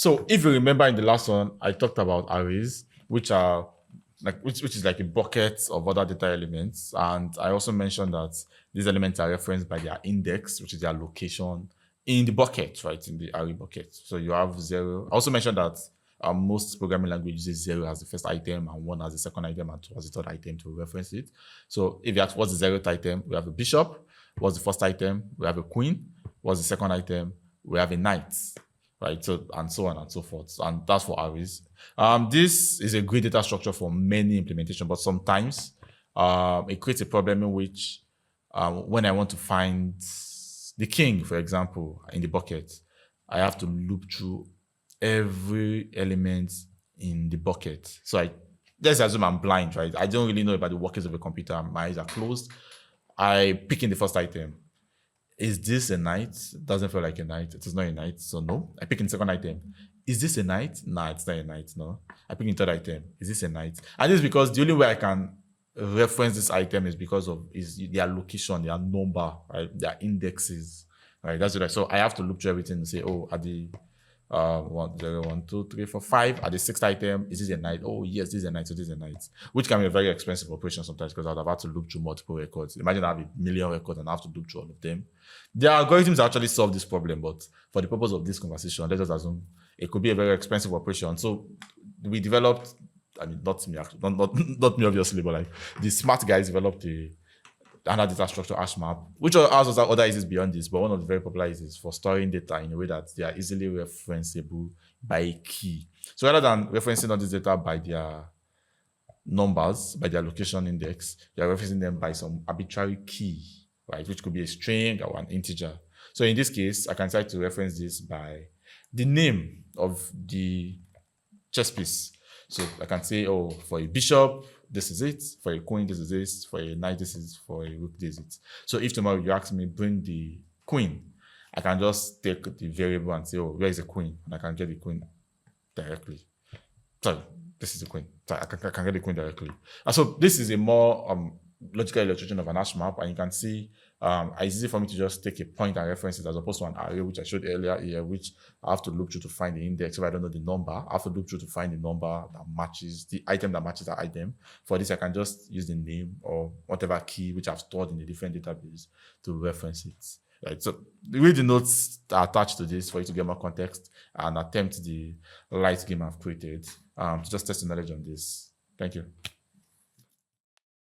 So if you remember in the last one, I talked about arrays, which are which is like a bucket of other data elements. And I also mentioned that these elements are referenced by their index, which is their location in the bucket, right? In the array bucket. So you have 0. I also mentioned that most programming languages use 0 as the first item and 1 as the second item and 2 as the third item to reference it. So if you ask what's the 0th item, we have a bishop. What's the first item? We have a queen. What's the second item? We have a knight, right? So, and so on and so forth. And that's for arrays. This is a great data structure for many implementations, but sometimes it creates a problem in which when I want to find the king, for example, in the bucket, I have to loop through every element in the bucket. So let's assume I'm blind, right? I don't really know about the workings of a computer. My eyes are closed. I pick in the first item. Is this a knight? It doesn't feel like a knight. It is not a knight, so no. I pick in the second item. Is this a knight? No, it's not a knight, no. I pick in the third item. Is this a knight? And this is because the only way I can reference this item is because of their location, their number, right? Their indexes, right? That's what so I have to look through everything and say, oh, at the 1, 0, 1, 2, 3, 4, 5. At the 6th item, is this a knight? Oh, yes, this is a knight, so this is a knight. Which can be a very expensive operation sometimes because I would have had to look through multiple records. Imagine I have a million records and I have to look through all of them. The algorithms actually solve this problem, but for the purpose of this conversation, let us assume it could be a very expensive operation. So we developed, I mean, not me, not me obviously, but like the smart guys developed another data structure, Hashmap, which has other uses beyond this, but one of the very popular uses for storing data in a way that they are easily referenceable by a key. So rather than referencing all this data by their numbers, by their location index, you are referencing them by some arbitrary key, right, which could be a string or an integer. So in this case, I can try to reference this by the name of the chess piece. So I can say, oh, for a bishop, this is it. For a queen, this is it. For a knight, this is. For a rook, this is it. So if tomorrow you ask me, bring the queen, I can just take the variable and say, oh, where is the queen? And I can get the queen directly. Sorry, this is the queen. Sorry, I can get the queen directly. And so this is a more logical illustration of an Hashmap, and you can see it's easy for me to just take a point and reference it as opposed to an array, which I showed earlier here, which I have to look through to find the index. If I don't know the number, I have to look through to find the number that matches the item that matches that item. For this, I can just use the name or whatever key which I've stored in a different database to reference it. Right. So read the notes that are attached to this for you to get more context and attempt the light game I've created to just test the knowledge on this. Thank you.